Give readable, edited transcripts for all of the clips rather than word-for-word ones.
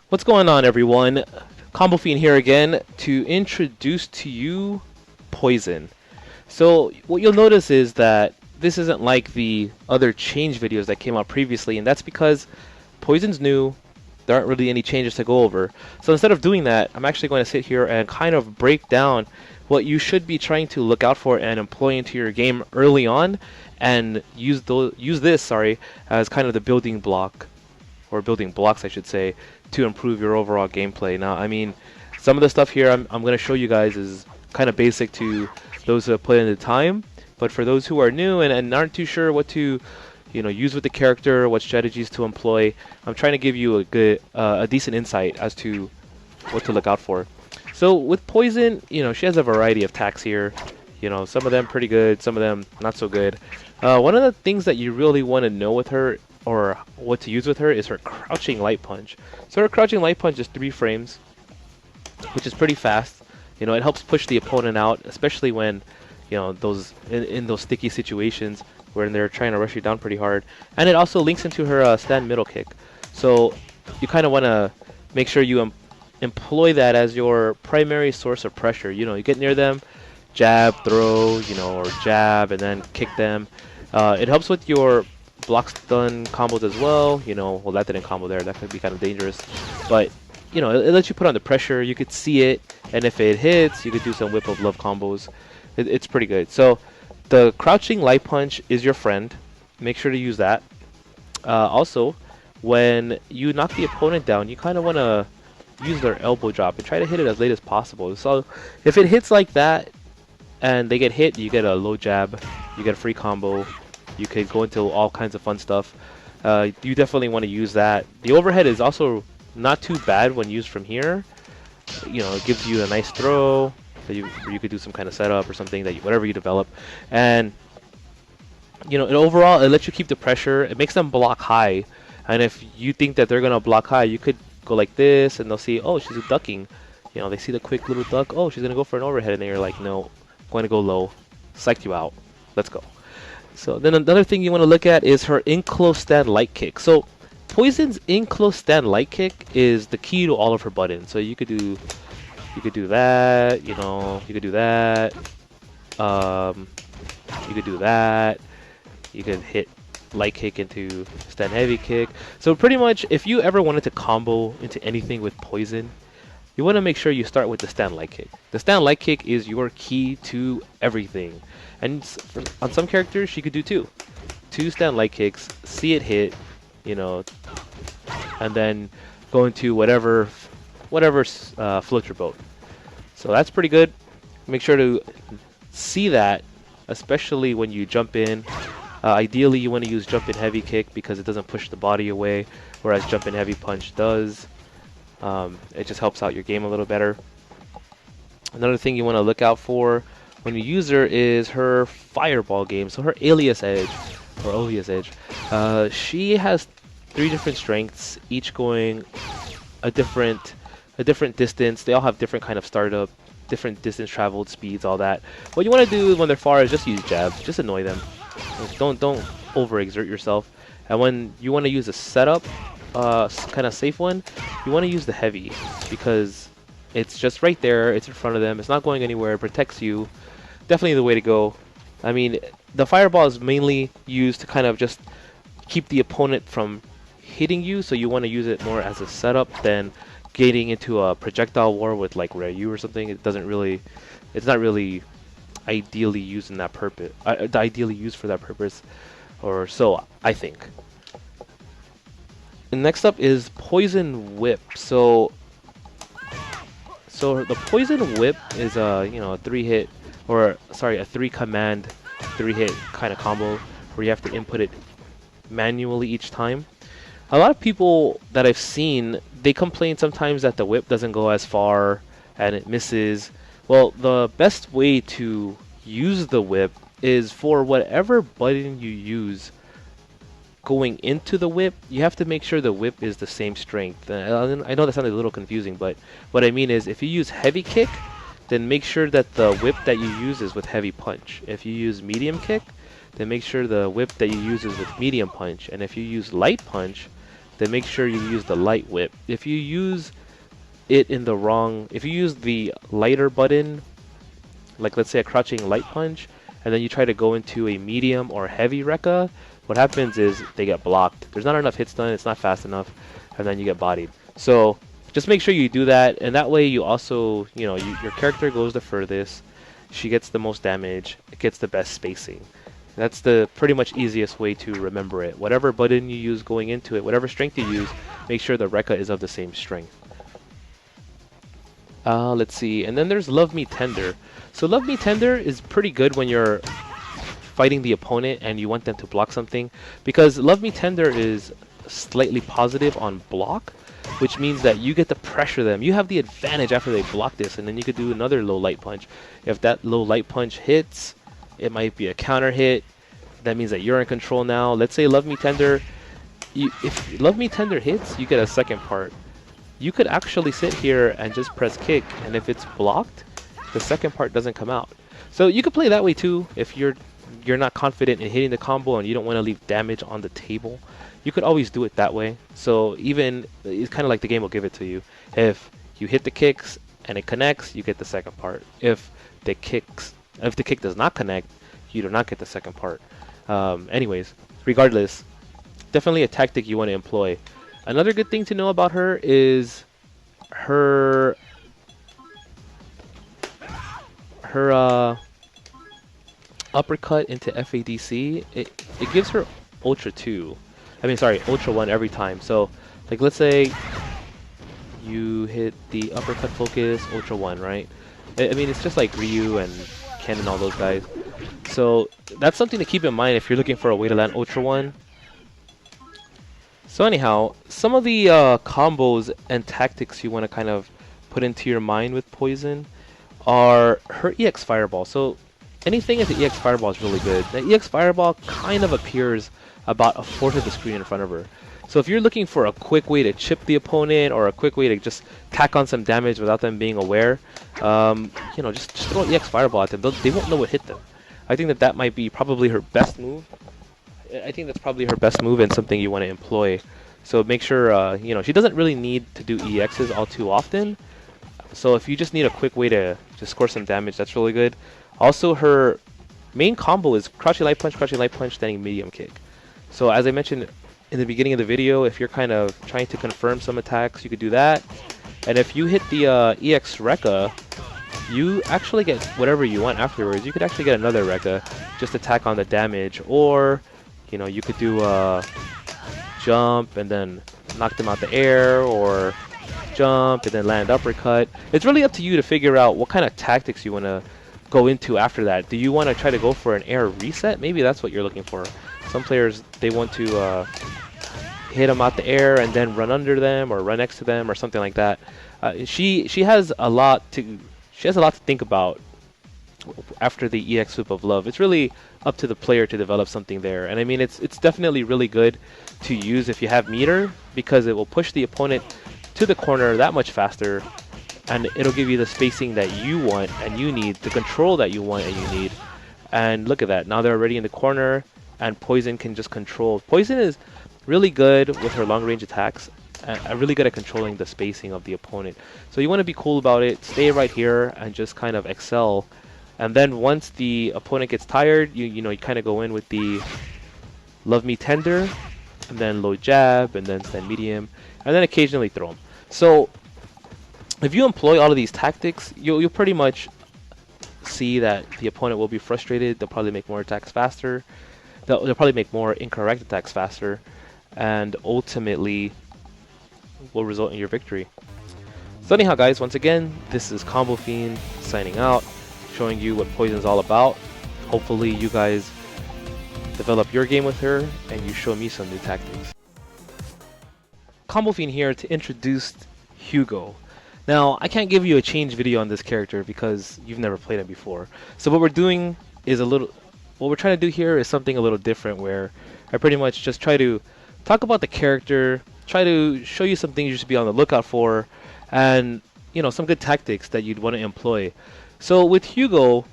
What's going on, everyone? Combofiend here again to introduce to you Poison. So what you'll notice is that this isn't like the other change videos that came out previously, and that's because Poison's new. There aren't really any changes to go over. So instead of doing that, I'm actually going to sit here and kind of break down what you should be trying to look out for and employ into your game early on, and use this as kind of the building block, or building blocks I should say, to improve your overall gameplay. Now, I mean, some of the stuff here I'm going to show you guys is kind of basic to those who have played in the time, but for those who are new and aren't too sure what to use with the character, what strategies to employ, I'm trying to give you a decent insight as to what to look out for. So with Poison, she has a variety of attacks here. Some of them pretty good, some of them not so good. One of the things that you really want to know with her, or what to use with her, is her crouching light punch. So her crouching light punch is 3 frames, which is pretty fast. It helps push the opponent out, especially when those in those sticky situations where they're trying to rush you down pretty hard. And it also links into her stand middle kick. So you kind of want to make sure you employ that as your primary source of pressure. You get near them, jab, throw, or jab, and then kick them. It helps with your block stun combos as well. Well, that didn't combo there. That could be kind of dangerous. But, it lets you put on the pressure. You could see it, and if it hits, you could do some whip of love combos. It's pretty good. So the crouching light punch is your friend. Make sure to use that. Also, when you knock the opponent down, you kind of want to use their elbow drop and try to hit it as late as possible. So if it hits like that and they get hit, you get a low jab, you get a free combo, you could go into all kinds of fun stuff. You definitely want to use that. The overhead is also not too bad when used from here. It gives you a nice throw. So you could do some kind of setup or something, whatever you develop. And overall, it lets you keep the pressure. It makes them block high. And if you think that they're going to block high, you could go like this, and they'll see, oh, she's ducking. They see the quick little duck. Oh, she's going to go for an overhead. And then you're like, no, I'm going to go low. Psyched you out. Let's go. So then another thing you want to look at is her in-close stand light kick. So Poison's in-close stand light kick is the key to all of her buttons. So you could do that, you could do that, you could do that, you could hit light kick into stand heavy kick. So pretty much, if you ever wanted to combo into anything with Poison, you want to make sure you start with the stand light kick. The stand light kick is your key to everything. And on some characters, she could do 2 stand light kicks, see it hit, and then go into whatever floats your boat. So that's pretty good. Make sure to see that, especially when you jump in. Ideally, you want to use jump in heavy kick because it doesn't push the body away, whereas jump in heavy punch does. It just helps out your game a little better. Another thing you want to look out for when you use her is her fireball game. So her alias edge, or alias edge, she has 3 different strengths, each going a different distance. They all have different kind of startup, different distance traveled, speeds, all that. What you want to do when they're far is just use jabs, just annoy them. Don't overexert yourself. And when you want to use a setup, kind of safe one, you want to use the heavy because it's just right there, it's in front of them, it's not going anywhere, it protects you. Definitely the way to go. I mean, the fireball is mainly used to kind of just keep the opponent from hitting you, so you want to use it more as a setup than getting into a projectile war with like Ryu or something. It's not really ideally used in that purpose. Ideally used for that purpose, or so I think. And next up is Poison Whip. So the Poison Whip is a 3-hit, or sorry, a 3-command, 3-hit kind of combo where you have to input it manually each time. A lot of people that I've seen, they complain sometimes that the whip doesn't go as far and it misses. Well, the best way to use the whip is for whatever button you use going into the whip, you have to make sure the whip is the same strength. I know that sounded a little confusing, but what I mean is if you use heavy kick, then make sure that the whip that you use is with heavy punch. If you use medium kick, then make sure the whip that you use is with medium punch. And if you use light punch, then make sure you use the light whip. If you use it in the wrong, if you use the lighter button, like let's say a crouching light punch, and then you try to go into a medium or heavy Rekka, what happens is they get blocked. There's not enough hits done, it's not fast enough, and then you get bodied. So just make sure you do that, and that way you also, your character goes the furthest, she gets the most damage, it gets the best spacing. That's the pretty much easiest way to remember it. Whatever button you use going into it, whatever strength you use, make sure the Rekka is of the same strength. Let's see, and then there's Love Me Tender. So Love Me Tender is pretty good when you're fighting the opponent and you want them to block something, because Love Me Tender is slightly positive on block, which means that you get to pressure them. You have the advantage after they block this, and then you could do another low light punch. If that low light punch hits, it might be a counter hit. That means that you're in control now. Let's say Love Me Tender, if Love Me Tender hits, you get a second part. You could actually sit here and just press kick, and if it's blocked, the second part doesn't come out. So you could play that way too. If you're not confident in hitting the combo and you don't want to leave damage on the table, you could always do it that way. So even, it's kind of like the game will give it to you. If you hit the kicks and it connects, you get the second part. If the kick does not connect, you do not get the second part. Anyways, regardless, definitely a tactic you want to employ. Another good thing to know about her is her uppercut into FADC. It gives her Ultra 2. Ultra 1 every time. So, like, let's say you hit the uppercut focus, Ultra 1, right? I mean, it's just like Ryu and Ken and all those guys. So, that's something to keep in mind if you're looking for a way to land Ultra 1. So anyhow, some of the combos and tactics you want to kind of put into your mind with Poison are her EX Fireball. So anything at the EX Fireball is really good. The EX Fireball kind of appears about a fourth of the screen in front of her. So if you're looking for a quick way to chip the opponent or a quick way to just tack on some damage without them being aware, just throw an EX Fireball at them. They won't know what hit them. I think that might be probably her best move. I think that's probably her best move and something you want to employ. So make sure, she doesn't really need to do EXs all too often. So if you just need a quick way to just score some damage, that's really good. Also, her main combo is crouching light punch, standing medium kick. So as I mentioned in the beginning of the video, if you're kind of trying to confirm some attacks, you could do that. And if you hit the EX Rekka, you actually get whatever you want afterwards. You could actually get another Rekka, just to tack on the damage, or you could do a jump and then knock them out the air, or jump and then land uppercut. It's really up to you to figure out what kind of tactics you want to go into after that. Do you want to try to go for an air reset? Maybe that's what you're looking for. Some players, they want to hit them out the air and then run under them or run next to them or something like that. She has a lot to think about after the EX Swoop of Love. It's really up to the player to develop something there. And I mean, it's definitely really good to use if you have meter, because it will push the opponent to the corner that much faster, and it'll give you the spacing that you want and you need, the control that you want and you need. And look at that, now they're already in the corner and Poison can just control. Poison is really good with her long range attacks and really good at controlling the spacing of the opponent. So you want to be cool about it, stay right here and just kind of excel. And then once the opponent gets tired, you kind of go in with the Love Me Tender, and then low jab, and then stand medium, and then occasionally throw them. So if you employ all of these tactics, you'll pretty much see that the opponent will be frustrated. They'll probably make more attacks faster. They'll probably make more incorrect attacks faster, and ultimately will result in your victory. So anyhow, guys, once again, this is Combofiend signing out, showing you what Poison is all about. Hopefully you guys develop your game with her and you show me some new tactics. Combofiend here to introduce Hugo. Now, I can't give you a change video on this character because you've never played him before. So what we're doing is what we're trying to do here is something a little different, where I pretty much just try to talk about the character, try to show you some things you should be on the lookout for, and some good tactics that you'd want to employ. So with Hugo,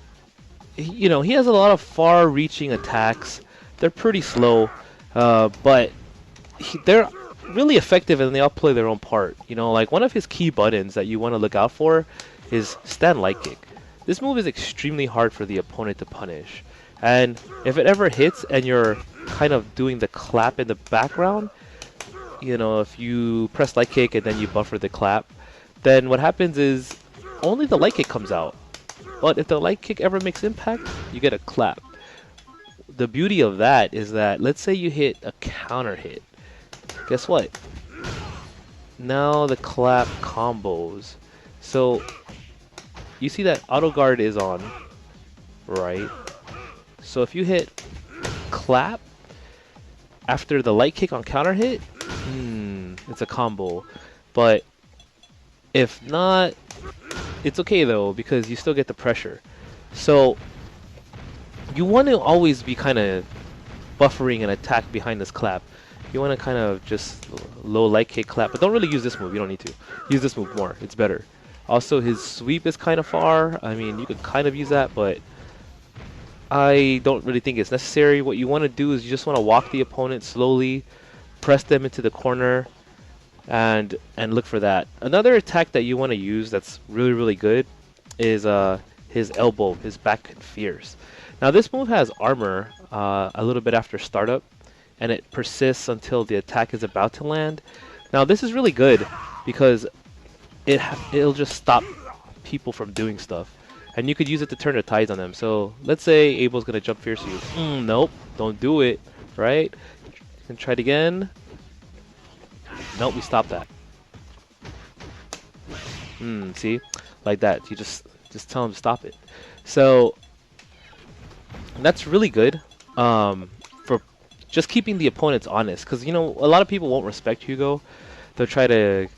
he has a lot of far-reaching attacks. They're pretty slow, but they're really effective, and they all play their own part. You know, like one of his key buttons that you want to look out for is stand light kick. This move is extremely hard for the opponent to punish, and if it ever hits and you're kind of doing the clap in the background, you know, if you press light kick and then you buffer the clap, then what happens is only the light kick comes out. But if the light kick ever makes impact, you get a clap. The beauty of that is that, let's say you hit a counter hit. Guess what? Now the clap combos. So you see that auto guard is on, right? So if you hit clap after the light kick on counter hit, it's a combo. But if not, it's okay though, because you still get the pressure. So you want to always be kind of buffering an attack behind this clap. You want to kind of just low light kick clap, but don't really use this move. You don't need to. Use this move more. It's better. Also, his sweep is kind of far. I mean, you could kind of use that, but I don't really think it's necessary. What you want to do is you just want to walk the opponent slowly, press them into the corner, and look for that. Another attack that you want to use that's really good is his elbow, his back fierce. Now this move has armor a little bit after startup, and it persists until the attack is about to land. Now this is really good because it'll just stop people from doing stuff, and you could use it to turn the tides on them. So let's say Abel's gonna jump fierce you. Nope, don't do it. Right? And try it again. Nope, we stopped that. See, like that. You just tell him to stop it. So that's really good for just keeping the opponents honest. Because, you know, a lot of people won't respect Hugo. They'll try to,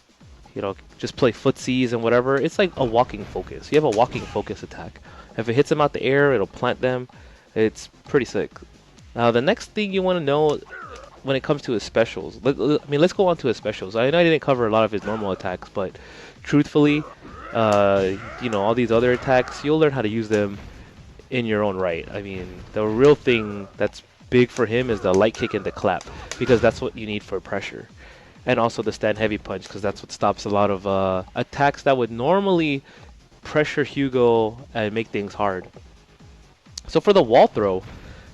you know, just play footsies and whatever. It's like a walking focus. You have a walking focus attack. If it hits them out the air, it'll plant them. It's pretty sick. Now, the next thing you want to know when it comes to his specials, let's go on to his specials. I know I didn't cover a lot of his normal attacks, but truthfully, you know, all these other attacks, you'll learn how to use them in your own right. I mean, the real thing that's big for him is the light kick and the clap, because that's what you need for pressure. And also the stand heavy punch, because that's what stops a lot of attacks that would normally pressure Hugo and make things hard. So for the wall throw,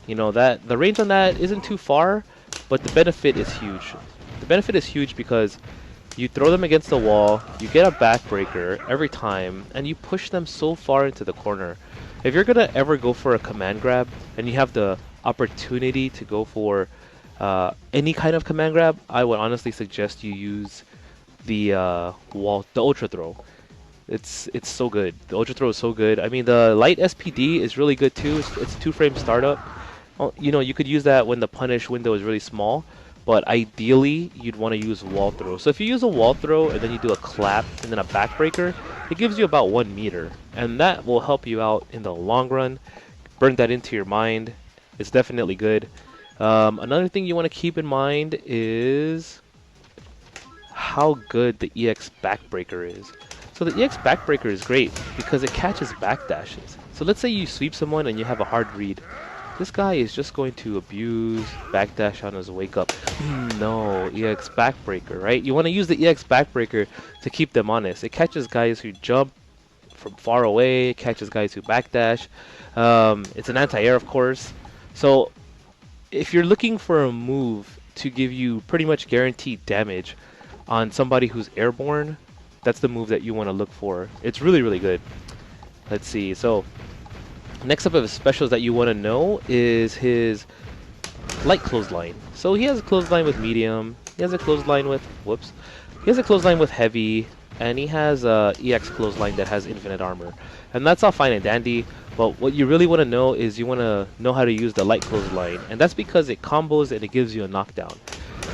you know, that the range on that isn't too far, but the benefit is huge. The benefit is huge because you throw them against the wall, you get a backbreaker every time, and you push them so far into the corner. If you're gonna ever go for a command grab, and you have the opportunity to go for any kind of command grab, I would honestly suggest you use the ultra throw. It's so good. The ultra throw is so good. I mean, the light SPD is really good too. It's 2-frame startup. Well, you know, you could use that when the punish window is really small, but ideally you'd want to use wall throw. So if you use a wall throw and then you do a clap and then a backbreaker, it gives you about 1 meter, and that will help you out in the long run. Burn that into your mind. It's definitely good. Another thing you want to keep in mind is how good the EX backbreaker is. So the EX backbreaker is great because it catches backdashes. So let's say you sweep someone and you have a hard read. This guy is just going to abuse backdash on his wake up. No, EX backbreaker, right? You want to use the EX backbreaker to keep them honest. It catches guys who jump from far away, it catches guys who backdash. It's an anti-air, of course. So if you're looking for a move to give you pretty much guaranteed damage on somebody who's airborne, that's the move that you want to look for. It's really good. Let's see. So next up of his specials that you want to know is his light clothesline. So he has a clothesline with medium, he has a clothesline with he has a clothesline with heavy, and he has a EX clothesline that has infinite armor. And that's all fine and dandy, but what you really want to know is you want to know how to use the light clothesline, and that's because it combos and it gives you a knockdown.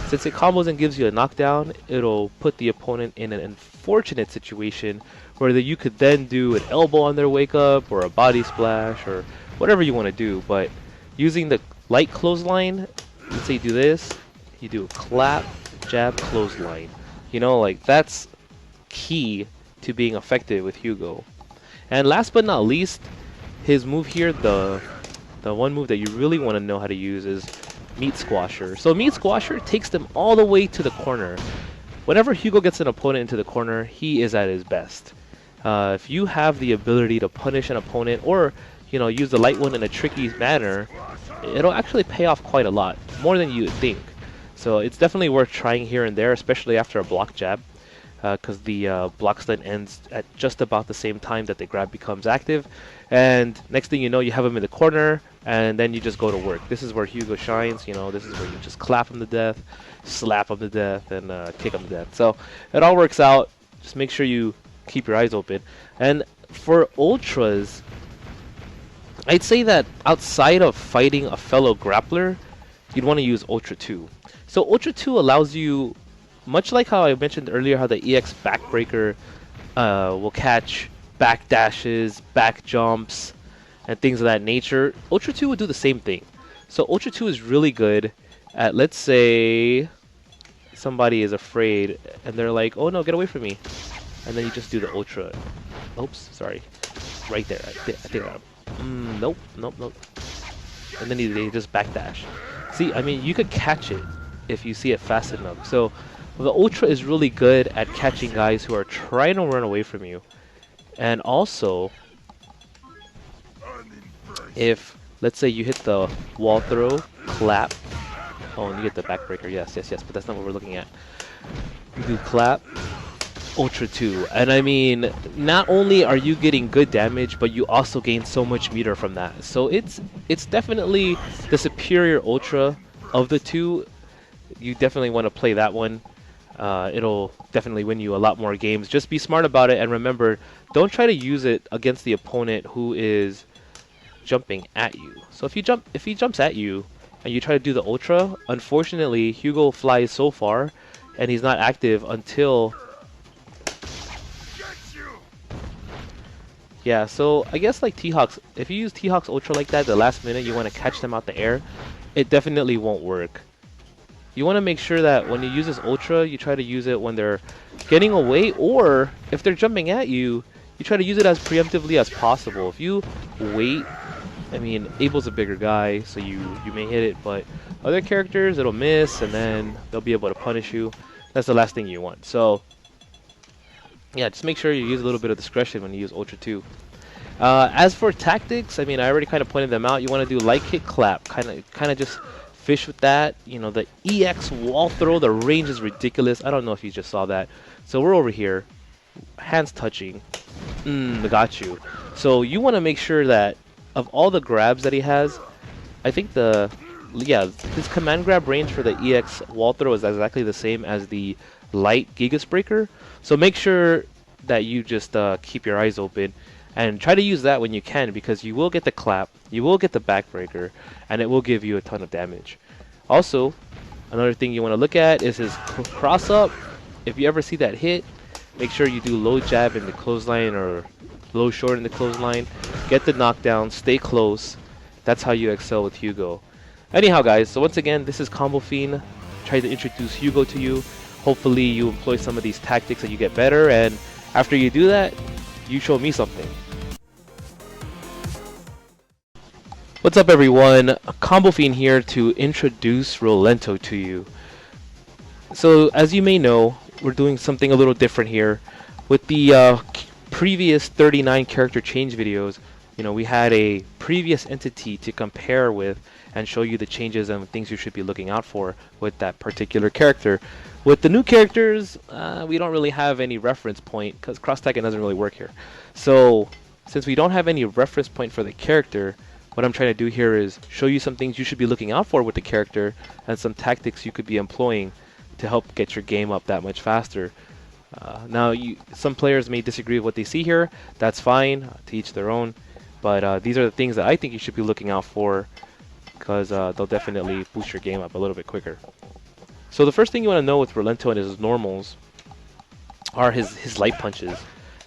Since it combos and gives you a knockdown, it'll put the opponent in an unfortunate situation where you could then do an elbow on their wake up or a body splash or whatever you want to do. But using the light clothesline, let's say you do this, you do a clap, jab, clothesline. You know, like that's key to being effective with Hugo. And last but not least, his move here, the one move that you really want to know how to use is Meat Squasher. So Meat Squasher takes them all the way to the corner. Whenever Hugo gets an opponent into the corner, he is at his best. If you have the ability to punish an opponent or use the light one in a tricky manner, it'll actually pay off quite a lot, more than you would think. So it's definitely worth trying here and there, especially after a block jab, because the block stun ends at just about the same time that the grab becomes active. And next thing you know, you have him in the corner, and then you just go to work. This is where Hugo shines. This is where you just clap him to death, slap him to death, and kick him to death. So it all works out. Just make sure you keep your eyes open. And for ultras, I'd say that outside of fighting a fellow grappler, you'd want to use Ultra 2. So Ultra 2 allows you, much like how I mentioned earlier, how the EX backbreaker will catch back dashes, back jumps, and things of that nature. Ultra 2 will do the same thing. So Ultra 2 is really good at, let's say, somebody is afraid, and they're like, oh no, get away from me. And then you just do the Ultra. Oops, sorry. Right there. I think I got him. Nope. And then they just backdash. See, I mean, you could catch it if you see it fast enough. So the Ultra is really good at catching guys who are trying to run away from you. And also, if, let's say you hit the wall throw, clap. Oh, and you get the backbreaker. Yes, but that's not what we're looking at. You do clap, Ultra 2. And I mean, not only are you getting good damage, but you also gain so much meter from that. So it's definitely the superior Ultra of the two. You definitely want to play that one. It'll definitely win you a lot more games. Just be smart about it, and remember, don't try to use it against the opponent who is jumping at you. So if he jumps at you and you try to do the Ultra, unfortunately Hugo flies so far and he's not active until, yeah, so I guess like T-Hawk's, if you use T-Hawk's Ultra like that, the last minute you want to catch them out the air, it definitely won't work. You want to make sure that when you use this Ultra, you try to use it when they're getting away, or if they're jumping at you, you try to use it as preemptively as possible. If you wait, I mean, Abel's a bigger guy, so you may hit it, but other characters, it'll miss, and then they'll be able to punish you. That's the last thing you want. So, yeah, just make sure you use a little bit of discretion when you use Ultra 2. As for tactics, I mean, I already kind of pointed them out. You want to do light kick, clap, kind of just fish with that. The EX wall throw, the range is ridiculous. I don't know if you just saw that. So we're over here, hands touching. Got you. So you want to make sure that of all the grabs that he has, I think his command grab range for the EX wall throw is exactly the same as the light Gigas Breaker. So make sure that you just keep your eyes open and try to use that when you can, because you will get the clap, you will get the backbreaker, and it will give you a ton of damage. Also, another thing you want to look at is his cross up. If you ever see that hit, make sure you do low jab in the clothesline or low short in the clothesline. Get the knockdown, stay close. That's how you excel with Hugo. Anyhow, guys, so once again, this is Combofiend. Try to introduce Hugo to you. Hopefully you employ some of these tactics and you get better, and after you do that, you show me something. What's up, everyone? Combofiend here to introduce Rolento to you. So as you may know, we're doing something a little different here. With the previous 39 character change videos, we had a previous entity to compare with and show you the changes and things you should be looking out for with that particular character. With the new characters, we don't really have any reference point because cross-tagging doesn't really work here. So since we don't have any reference point for the character, what I'm trying to do here is show you some things you should be looking out for with the character and some tactics you could be employing to help get your game up that much faster. Now, some players may disagree with what they see here. That's fine, to each their own. But these are the things that I think you should be looking out for, because they'll definitely boost your game up a little bit quicker. So the first thing you want to know with Rolento and his normals are his light punches.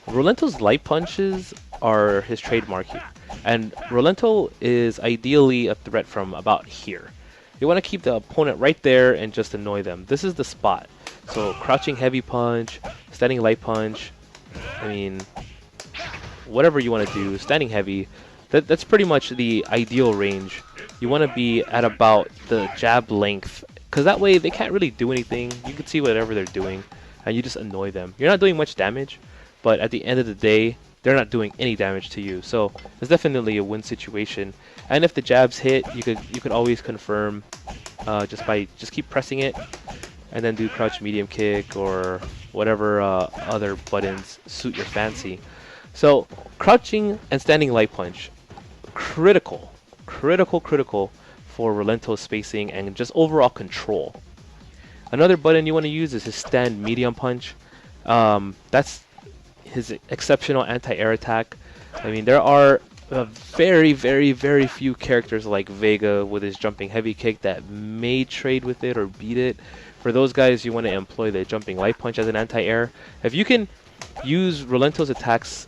Rolento's light punches are his trademark here. And Rolento is ideally a threat from about here. You want to keep the opponent right there and just annoy them. This is the spot. So crouching heavy punch, standing light punch, I mean, whatever you want to do, standing heavy, that's pretty much the ideal range you want to be at about the jab length, because that way they can't really do anything. You can see whatever they're doing, and you just annoy them. You're not doing much damage, but at the end of the day, they're not doing any damage to you. So it's definitely a win situation. And if the jabs hit, you could always confirm just keep pressing it, and then do crouch medium kick or whatever other buttons suit your fancy. So crouching and standing light punch, critical for Rolento's spacing and just overall control. Another button you want to use is his stand medium punch. That's his exceptional anti-air attack. I mean, there are very few characters like Vega with his jumping heavy kick that may trade with it or beat it. For those guys, you want to employ the jumping light punch as an anti-air. If you can use Rolento's attacks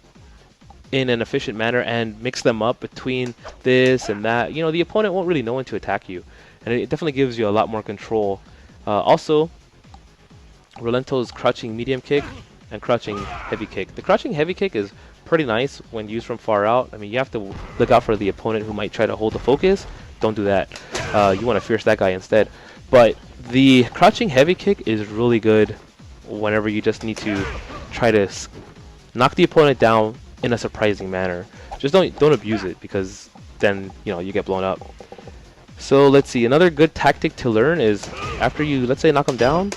in an efficient manner and mix them up between this and that, the opponent won't really know when to attack you, and it definitely gives you a lot more control. Also, Rolento's crouching medium kick and crouching heavy kick. The crouching heavy kick is pretty nice when used from far out. I mean, you have to look out for the opponent who might try to hold the focus. Don't do that. You want to fierce that guy instead. But the crouching heavy kick is really good whenever you just need to try to knock the opponent down in a surprising manner. Just don't abuse it, because then you get blown up. So let's see, another good tactic to learn is after you, let's say, knock him down,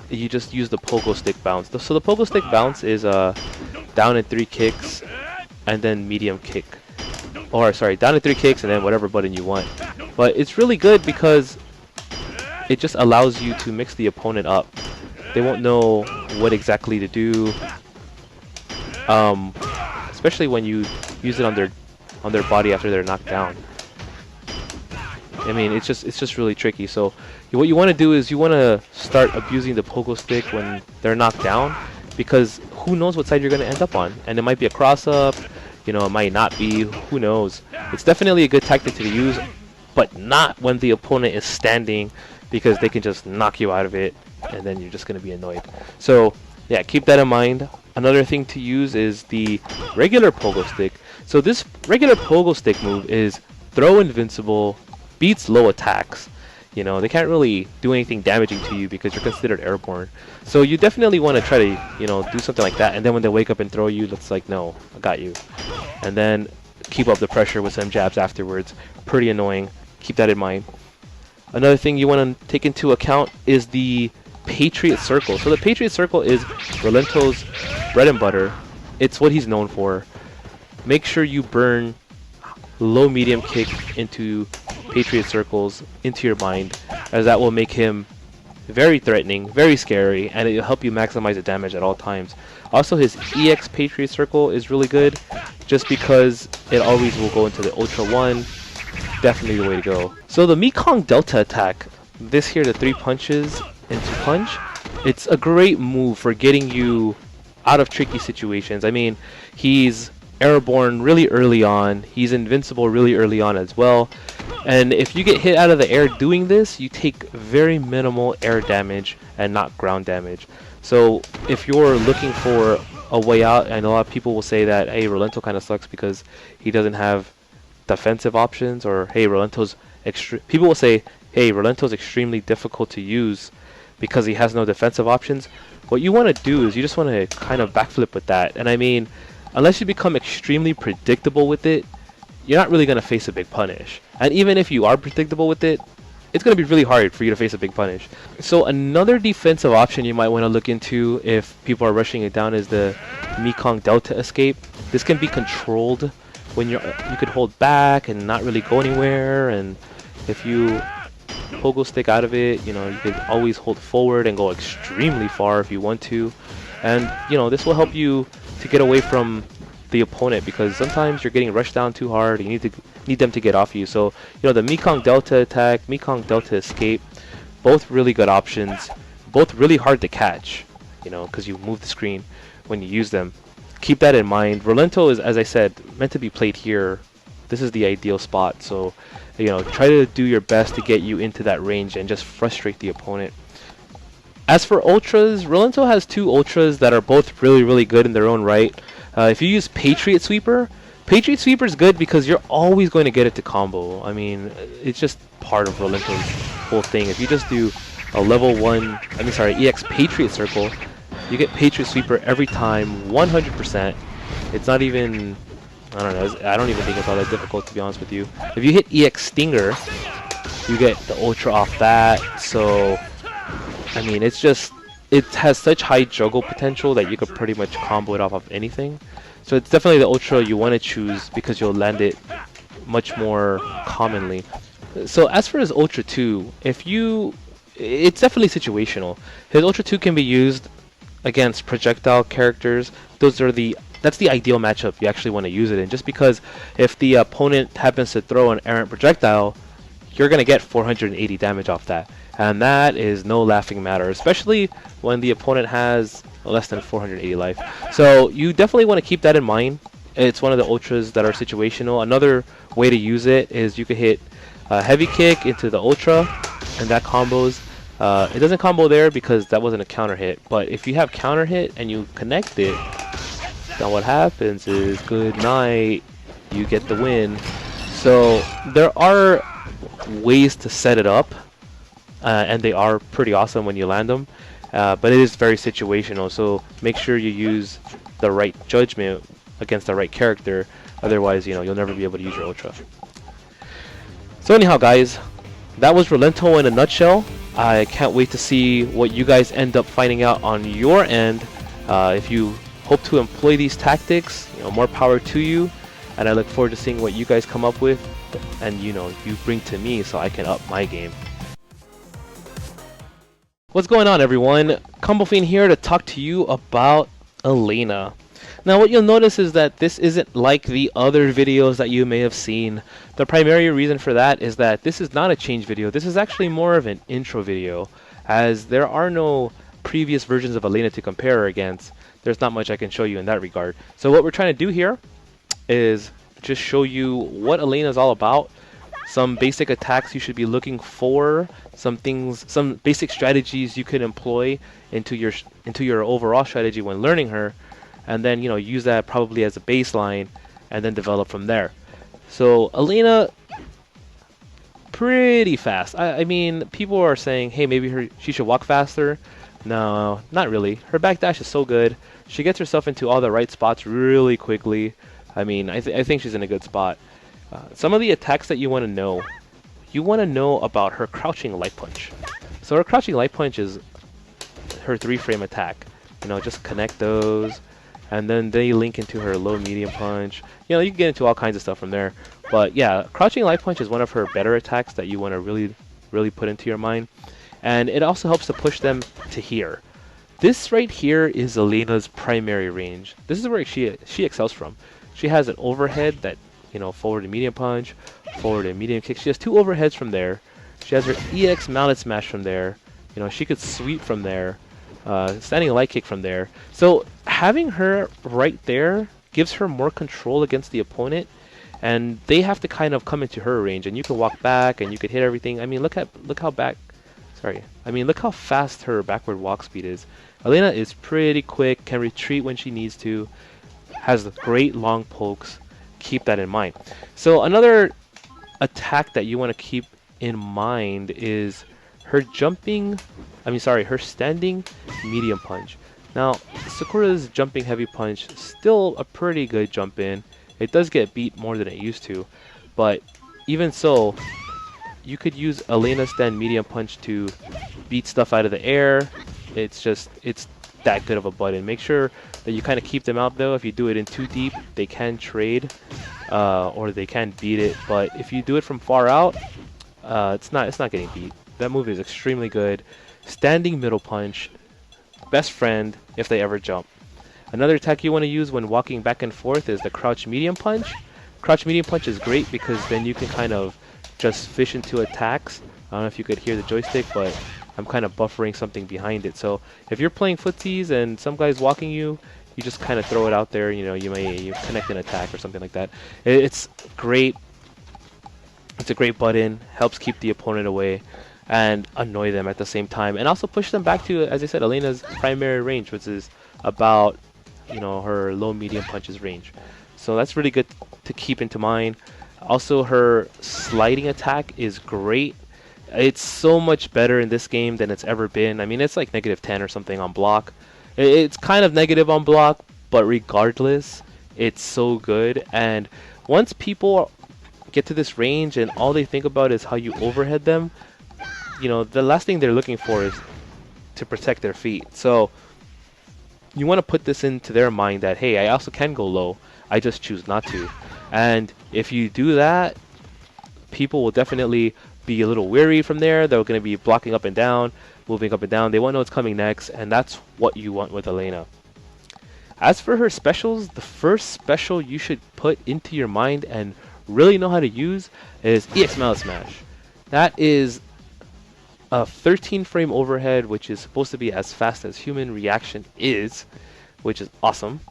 you just use the pogo stick bounce. So the pogo stick bounce is down in 3 kicks and then medium kick, or sorry, down in 3 kicks and then whatever button you want. But it's really good because it just allows you to mix the opponent up. They won't know what exactly to do, especially when you use it on their body after they're knocked down. I mean, it's just really tricky. So what you want to do is you want to start abusing the pogo stick when they're knocked down, because who knows what side you're going to end up on, and it might be a cross up, it might not be, who knows. It's definitely a good tactic to use, but not when the opponent is standing, because they can just knock you out of it, and then you're just going to be annoyed. So yeah, keep that in mind. Another thing to use is the regular pogo stick. So this regular pogo stick move is throw invincible, beats low attacks. They can't really do anything damaging to you because you're considered airborne. So you definitely want to try to, do something like that, and then when they wake up and throw you, it's like, no, I got you. And then keep up the pressure with some jabs afterwards. Pretty annoying. Keep that in mind. Another thing you want to take into account is the Patriot Circle. So the Patriot Circle is Rolento's bread and butter. It's what he's known for. Make sure you burn low medium kick into Patriot Circles into your mind, as that will make him very threatening, very scary, and it will help you maximize the damage at all times. Also, his EX Patriot Circle is really good, just because it always will go into the Ultra 1. Definitely the way to go. So the Mekong Delta attack, this here, the 3 punches into punch, it's a great move for getting you out of tricky situations. I mean, he's airborne really early on, he's invincible really early on as well, and if you get hit out of the air doing this, you take very minimal air damage and not ground damage. So if you're looking for a way out, and a lot of people will say that, hey, Rolento kind of sucks because he doesn't have defensive options, or hey, people will say, hey, Rolento's extremely difficult to use because he has no defensive options. What you want to do is you just want to kind of backflip with that. And I mean, unless you become extremely predictable with it, you're not really going to face a big punish. And even if you are predictable with it, it's going to be really hard for you to face a big punish. So another defensive option you might want to look into if people are rushing it down is the Mekong Delta escape. This can be controlled when you could hold back and not really go anywhere, and if you pogo stick out of it, you could always hold forward and go extremely far if you want to. And this will help you to get away from the opponent, because sometimes you're getting rushed down too hard. You need them to get off you. So the Mekong Delta attack, Mekong Delta escape, both really good options, both really hard to catch, because you move the screen when you use them. Keep that in mind. Rolento is, as I said, meant to be played here. This is the ideal spot. So try to do your best to get you into that range and just frustrate the opponent. As for ultras, Rolento has 2 ultras that are both really good in their own right. If you use Patriot Sweeper, Patriot Sweeper is good because you're always going to get it to combo. I mean, it's just part of Rolento's whole thing. If you just do a level 1, EX Patriot Circle, you get Patriot Sweeper every time, 100%. It's not even, I don't know, I don't even think it's all that difficult, to be honest with you. If you hit EX Stinger, you get the Ultra off that, so, I mean, it's just, it has such high juggle potential that you could pretty much combo it off of anything. So it's definitely the Ultra you want to choose because you'll land it much more commonly. So as for his Ultra 2, it's definitely situational. His Ultra 2 can be used against projectile characters. That's the ideal matchup you actually want to use it in, just because if the opponent happens to throw an errant projectile, you're going to get 480 damage off that. And that is no laughing matter, especially when the opponent has less than 480 life. So you definitely want to keep that in mind. It's one of the Ultras that are situational. Another way to use it is you could hit Heavy Kick into the Ultra, and that combos. It doesn't combo there because that wasn't a counter hit, but if you have counter hit and you connect it, then what happens is good night, you get the win. So there are ways to set it up, and they are pretty awesome when you land them, but it is very situational, so make sure you use the right judgment against the right character, otherwise you'll never be able to use your Ultra. So anyhow guys, that was Rolento in a nutshell. I can't wait to see what you guys end up finding out on your end. If you hope to employ these tactics, more power to you, and I look forward to seeing what you guys come up with and you bring to me so I can up my game. What's going on, everyone? Combofiend here to talk to you about Elena. Now what you'll notice is that this isn't like the other videos that you may have seen. The primary reason for that is that this is not a change video. This is actually more of an intro video, as there are no previous versions of Elena to compare her against. There's not much I can show you in that regard. So what we're trying to do here is just show you what Elena is all about, some basic attacks you should be looking for, some basic strategies you could employ into your overall strategy when learning her, and then use that probably as a baseline and then develop from there. So Elena, pretty fast. I mean, people are saying, hey, maybe she should walk faster. No, not really. Her backdash is so good. She gets herself into all the right spots really quickly. I mean, I think she's in a good spot. Some of the attacks that you want to know about her crouching light punch. So her crouching light punch is her 3-frame attack. Just connect those, and then they link into her low medium punch. You can get into all kinds of stuff from there. But yeah, crouching light punch is one of her better attacks that you want to really put into your mind. And it also helps to push them to here. This right here is Elena's primary range. This is where she excels from. She has an overhead that, forward and medium punch, forward and medium kick. She has 2 overheads from there. She has her EX mounted smash from there. She could sweep from there. Standing light kick from there. So having her right there gives her more control against the opponent, and they have to kind of come into her range, and you can walk back and you can hit everything. I mean, look how fast her backward walk speed is. Elena is pretty quick, can retreat when she needs to, has great long pokes. Keep that in mind. So another attack that you want to keep in mind is her standing medium punch. Now, Sakura's jumping heavy punch, still a pretty good jump in. It does get beat more than it used to, but even so, you could use Elena's stand medium punch to beat stuff out of the air. It's that good of a button. Make sure that you kind of keep them out though. If you do it in too deep, they can trade, or they can beat it. But if you do it from far out, it's not getting beat. That move is extremely good. Standing middle punch, best friend if they ever jump. Another attack you want to use when walking back and forth is the crouch medium punch. Crouch medium punch is great because then you can kind of just fish into attacks. I don't know if you could hear the joystick, but I'm kind of buffering something behind it. So if you're playing footsies and some guy's walking you, you just kind of throw it out there. You connect an attack or something like that. It's great. It's a great button. Helps keep the opponent away and annoy them at the same time, and also push them back to, as I said, Elena's primary range, which is about her low medium punches range. So that's really good to keep into mind. Also, her sliding attack is great. It's so much better in this game than it's ever been. I mean, it's like -10 or something on block. It's kind of negative on block, but regardless, it's so good. And once people get to this range and all they think about is how you overhead them, you know, the last thing they're looking for is to protect their feet. So you want to put this into their mind that, hey, I also can go low. I just choose not to. And if you do that, people will definitely be a little weary from there. They're going to be blocking up and down, moving up and down. They want to know what's coming next, and that's what you want with Elena. As for her specials, the first special you should put into your mind and really know how to use is EX Mallet Smash. That is a 13 frame overhead, which is supposed to be as fast as human reaction is, which is awesome.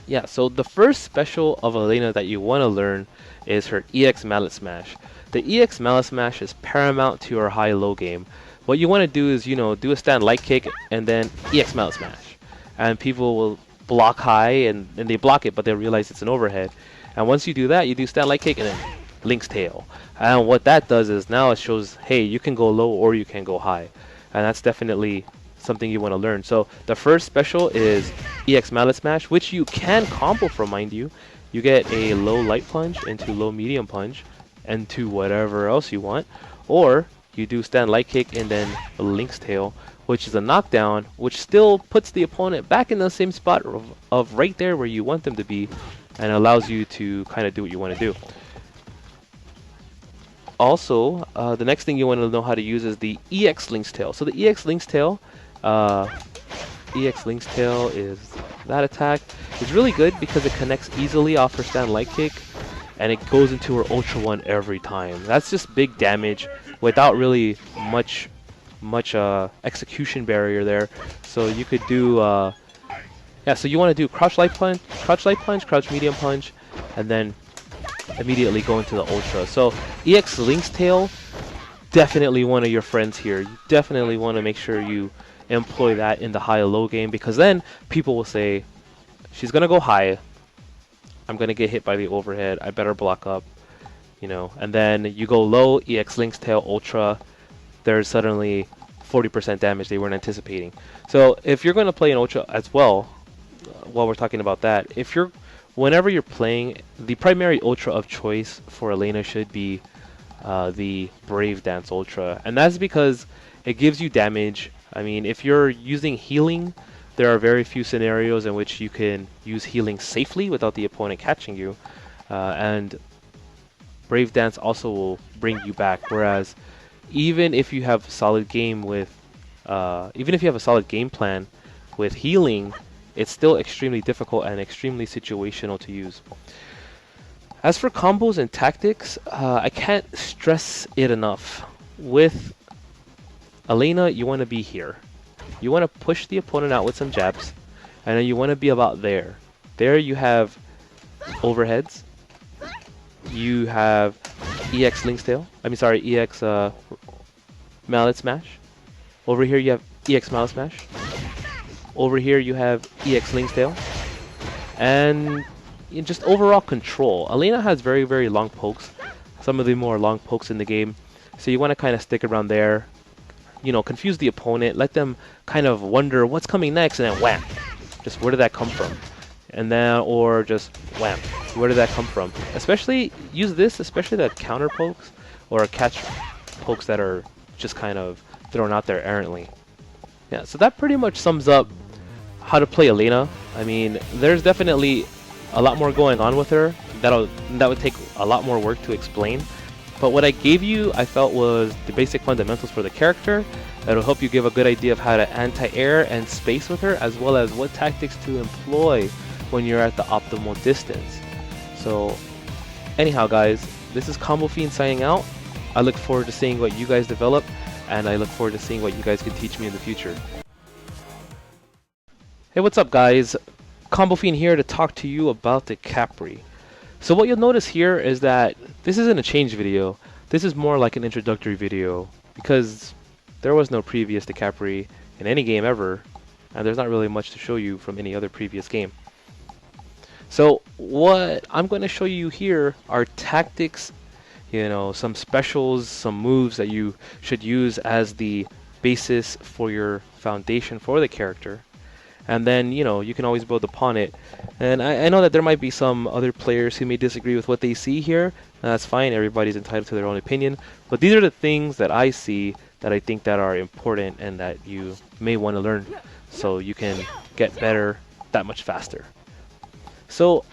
Yeah, so the first special of Elena that you want to learn is her EX Mallet Smash. The EX Mallet Smash is paramount to your high-low game. What you want to do is, you know, do a stand light kick and then EX Mallet Smash. And people will block high and they block it, but they realize it's an overhead. And once you do that, you do stand light kick and then Link's Tail. And what that does is now it shows, hey, you can go low or you can go high. And that's definitely something you want to learn. So the first special is EX Mallet Smash, which you can combo from, mind you. You get a low light punch into low medium punch and to whatever else you want. Or you do stand light kick and then a Link's Tail, which is a knockdown, which still puts the opponent back in the same spot of right there where you want them to be, and allows you to kind of do what you want to do. Also, the next thing you want to know how to use is the EX Link's Tail. So the EX Link's Tail is that attack. It's really good because it connects easily off her stand light kick, and it goes into her Ultra 1 every time. That's just big damage without really much execution barrier there. So you could do yeah, so you want to do crouch light punch, crouch medium punch, and then immediately go into the Ultra. So EX Link's Tail, definitely one of your friends here. You definitely want to make sure you employ that in the high-low game, because then people will say, she's going to go high, I'm going to get hit by the overhead, I better block up, you know. And then you go low, EX Link's Tail, Ultra, there's suddenly 40% damage they weren't anticipating. So if you're going to play an Ultra as well, while we're talking about that, whenever you're playing, the primary Ultra of choice for Elena should be the Brave Dance Ultra, and that's because it gives you damage. I mean, if you're using healing, there are very few scenarios in which you can use healing safely without the opponent catching you, and Brave Dance also will bring you back. Whereas, even if you have a solid game plan with healing, it's still extremely difficult and extremely situational to use. As for combos and tactics, I can't stress it enough. With Elena, you want to be here. You want to push the opponent out with some jabs, and then you want to be about there. There you have overheads. You have EX Link's Tail. EX Mallet Smash. Over here you have EX Mallet Smash. Over here you have EX Link's Tail. And just overall control. Elena has very, very long pokes. Some of the more long pokes in the game. So you want to kind of stick around there. You know, confuse the opponent. Let them kind of wonder what's coming next, and then wham! Just where did that come from? And then, or just wham! Where did that come from? Especially, use this, especially the counter pokes, or catch pokes that are just kind of thrown out there errantly. Yeah, so that pretty much sums up how to play Elena. I mean, there's definitely a lot more going on with her. That would take a lot more work to explain. But what I gave you, I felt, was the basic fundamentals for the character. That'll help you give a good idea of how to anti-air and space with her, as well as what tactics to employ when you're at the optimal distance. So, anyhow guys, this is Combofiend signing out. I look forward to seeing what you guys develop, and I look forward to seeing what you guys can teach me in the future. Hey, what's up guys? Combofiend here to talk to you about Decapre. So what you'll notice here is that this isn't a change video. This is more like an introductory video, because there was no previous Decapre in any game ever, and there's not really much to show you from any other previous game. So what I'm going to show you here are tactics, you know, some specials, some moves that you should use as the basis for your foundation for the character. And then, you know, you can always build upon it. And I know that there might be some other players who may disagree with what they see here. That's fine, everybody's entitled to their own opinion. But these are the things that I see that I think that are important and that you may want to learn so you can get better that much faster. So,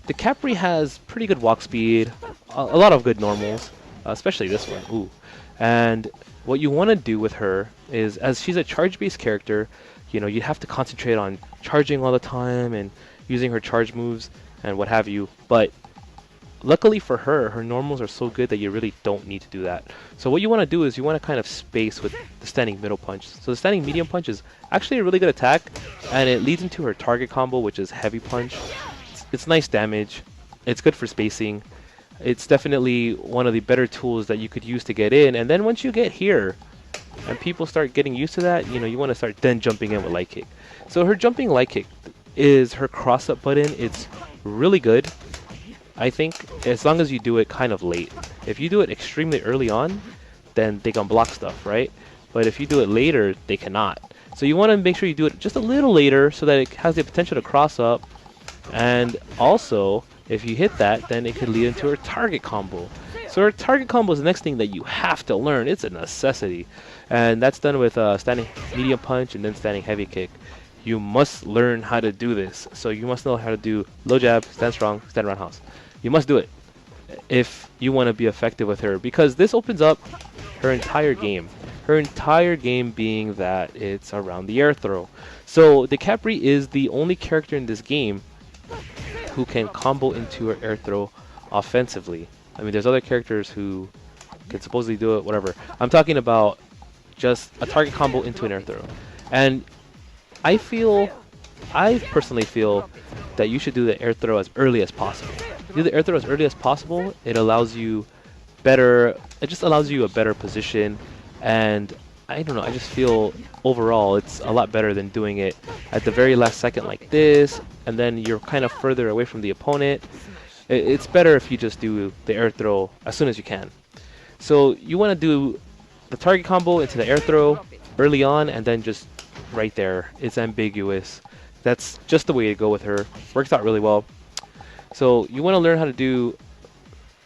Decapre has pretty good walk speed, a lot of good normals, especially this one. Ooh. And what you want to do with her is, as she's a charge-based character, you know, you have to concentrate on charging all the time and using her charge moves and what have you. But luckily for her, her normals are so good that you really don't need to do that. So what you want to do is you want to kind of space with the standing middle punch. So the standing medium punch is actually a really good attack, and it leads into her target combo, which is heavy punch. It's nice damage. It's good for spacing. It's definitely one of the better tools that you could use to get in. And then once you get here, and people start getting used to that, you know, you want to start then jumping in with light kick. So her jumping light kick is her cross-up button. It's really good, I think, as long as you do it kind of late. If you do it extremely early on, then they can block stuff, right? But if you do it later, they cannot. So you want to make sure you do it just a little later so that it has the potential to cross up. And also, if you hit that, then it could lead into her target combo. So her target combo is the next thing that you have to learn. It's a necessity. And that's done with standing medium punch and then standing heavy kick. You must learn how to do this. So you must know how to do low jab, stand strong, stand roundhouse. You must do it if you want to be effective with her, because this opens up her entire game. Her entire game being that it's around the air throw. So Decapre is the only character in this game who can combo into her air throw offensively. I mean, there's other characters who can supposedly do it, whatever. I'm talking about just a target combo into an air throw. And I personally feel that you should do the air throw as early as possible. Do the air throw as early as possible. It allows you it just allows you a better position. And I don't know, I just feel overall it's a lot better than doing it at the very last second like this, and then you're kind of further away from the opponent. It's better if you just do the air throw as soon as you can. So you want to do the target combo into the air throw early on, and then just right there. It's ambiguous. That's just the way to go with her. Works out really well. So you want to learn how to do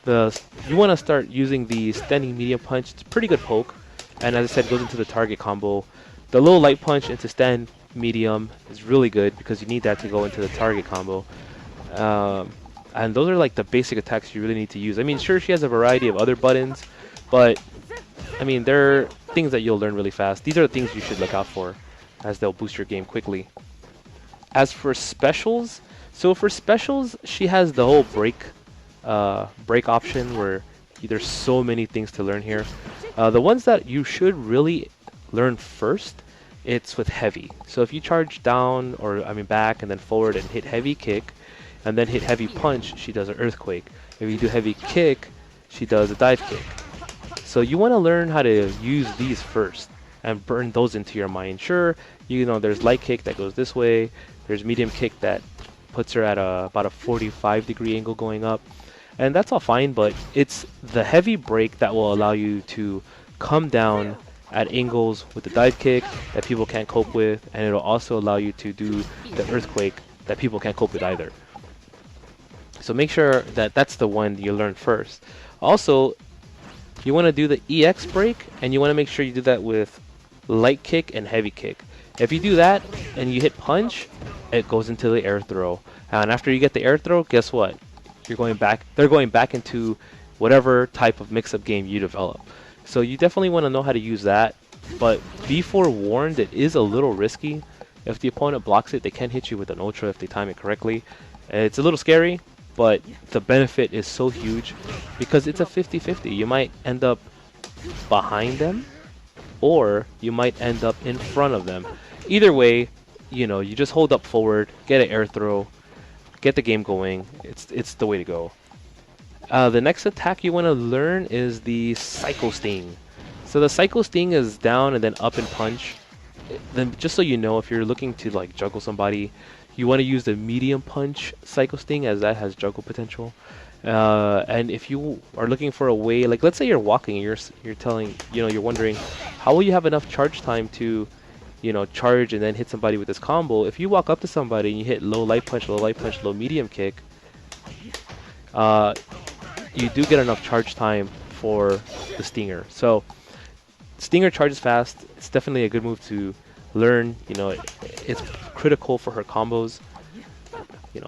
you want to start using the standing medium punch. It's a pretty good poke. And as I said, goes into the target combo. The low light punch into stand medium is really good because you need that to go into the target combo. And those are like the basic attacks you really need to use. I mean, sure, she has a variety of other buttons, but I mean, they're things that you'll learn really fast. These are the things you should look out for, as they'll boost your game quickly. As for specials, so for specials, she has the whole break option where there's so many things to learn here. The ones that you should really learn first, it's with heavy. So if you charge down, or I mean back and then forward and hit heavy kick, and then hit heavy punch, she does an earthquake. If you do heavy kick, she does a dive kick. So you want to learn how to use these first and burn those into your mind. Sure, you know, there's light kick that goes this way. There's medium kick that puts her at about a 45-degree angle going up. And that's all fine, but it's the heavy break that will allow you to come down at angles with the dive kick that people can't cope with, and it'll also allow you to do the earthquake that people can't cope with either. So make sure that that's the one you learn first. Also, you want to do the EX break, and you want to make sure you do that with light kick and heavy kick. If you do that and you hit punch, it goes into the air throw. And after you get the air throw, guess what? You're going back. They're going back into whatever type of mix-up game you develop. So you definitely want to know how to use that. But be forewarned, it is a little risky. If the opponent blocks it, they can hit you with an ultra if they time it correctly. It's a little scary, but the benefit is so huge because it's a 50-50. You might end up behind them, or you might end up in front of them. Either way, you know, you just hold up forward, get an air throw, get the game going. It's the way to go. The next attack you want to learn is the Psycho Sting. So the Psycho Sting is down and then up and punch. Then just so you know, if you're looking to like juggle somebody, You want to use the medium punch Psycho Sting, as that has juggle potential. And if you are looking for a way, like let's say you're walking and you're telling, you're wondering, how will you have enough charge time to, charge and then hit somebody with this combo? If you walk up to somebody and you hit low light punch, low medium kick, you do get enough charge time for the Stinger. So Stinger charges fast. It's definitely a good move to learn. It's critical for her combos.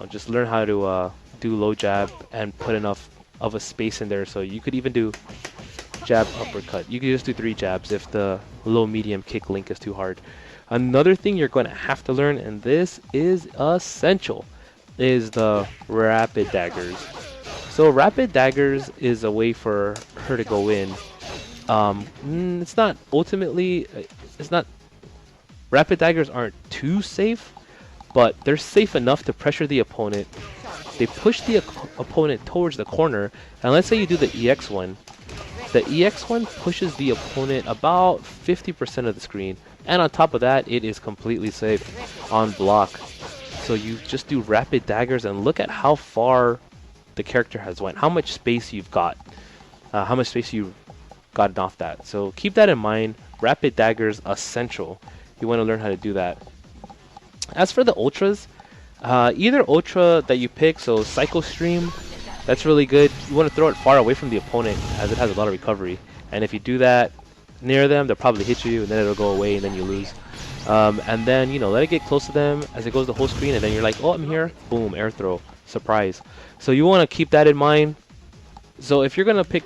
Just learn how to do low jab and put enough of a space in there, so you could even do jab uppercut. You could just do 3 jabs if the low medium kick link is too hard. Another thing you're going to have to learn, and this is essential, is the rapid daggers. So rapid daggers is a way for her to go in. It's not rapid daggers aren't too safe, but they're safe enough to pressure the opponent. They push the opponent towards the corner, and let's say you do the EX one. The EX one pushes the opponent about 50% of the screen, and on top of that, it is completely safe on block. So you just do rapid daggers and look at how far the character has went, how much space you've got, how much space you've gotten off that. So keep that in mind. Rapid daggers essential. You want to learn how to do that. As for the ultras, either ultra that you pick, so Psycho Stream, that's really good. You want to throw it far away from the opponent, as it has a lot of recovery. And if you do that near them, they'll probably hit you, and then it'll go away, and then you lose. And then, let it get close to them as it goes the whole screen, and then you're like, oh, I'm here. Boom, air throw. Surprise. So you want to keep that in mind. So if you're going to pick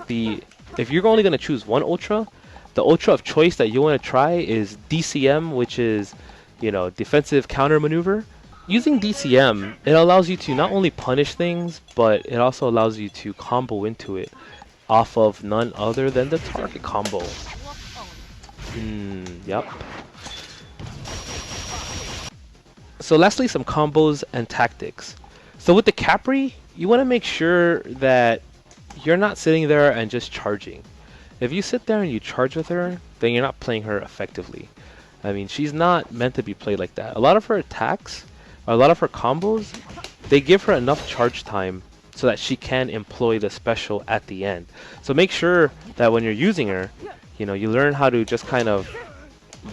if you're only going to choose one ultra, the ultra of choice that you want to try is DCM, which is, defensive counter maneuver. Using DCM, it allows you to not only punish things, but it also allows you to combo into it off of none other than the target combo. Yep. So lastly, some combos and tactics. So with the Capri, you want to make sure that you're not sitting there and just charging. If you sit there and you charge with her, then you're not playing her effectively. I mean, she's not meant to be played like that. A lot of her attacks, a lot of her combos, they give her enough charge time so that she can employ the special at the end. So make sure that when you're using her, you learn how to just kind of,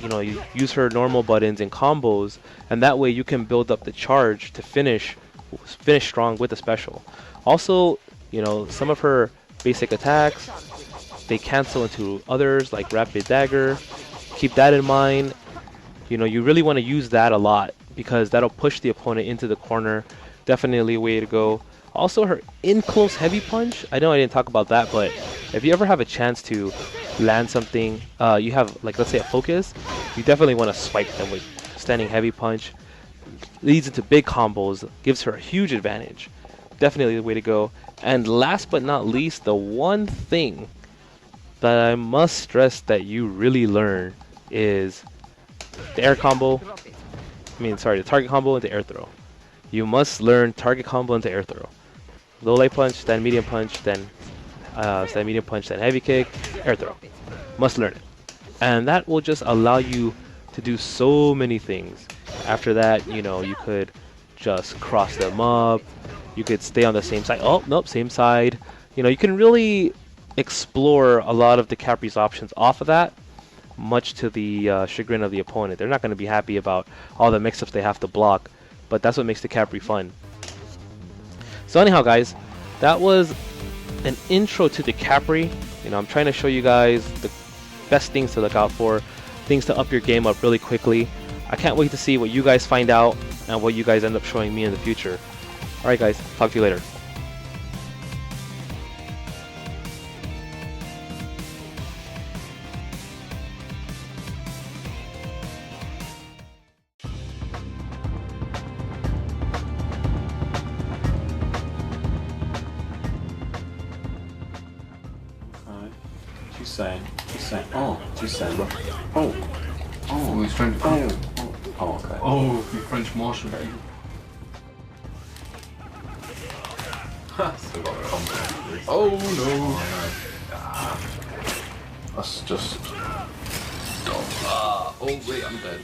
you use her normal buttons and combos, and that way you can build up the charge to finish strong with the special. Also, some of her basic attacks, they cancel into others like rapid dagger. Keep that in mind. You really want to use that a lot because that'll push the opponent into the corner. Definitely a way to go. Also, her in-close heavy punch. I know I didn't talk about that, but if you ever have a chance to land something, you have, like, let's say a focus, you definitely want to swipe them with standing heavy punch. Leads into big combos, gives her a huge advantage. Definitely the way to go. And last but not least, the one thing that I must stress that you really learn is the air combo. The target combo into air throw. You must learn target combo into air throw. Low light punch, then medium punch, then medium punch, then heavy kick, air throw. Must learn it. And that will just allow you to do so many things. After that, you could just cross them up. You could stay on the same side. Oh, nope, same side. You can really explore a lot of Decapre's options off of that, much to the chagrin of the opponent. They're not going to be happy about all the mix-ups they have to block, but that's what makes Decapre fun. So anyhow, guys, that was an intro to Decapre. I'm trying to show you guys the best things to look out for, things to up your game up really quickly. I can't wait to see what you guys find out and what you guys end up showing me in the future. Alright guys, talk to you later. She's saying, oh, he's trying to okay. Oh, you French Marshal. Still got a combo. Oh no. That's just... Oh wait, I'm dead.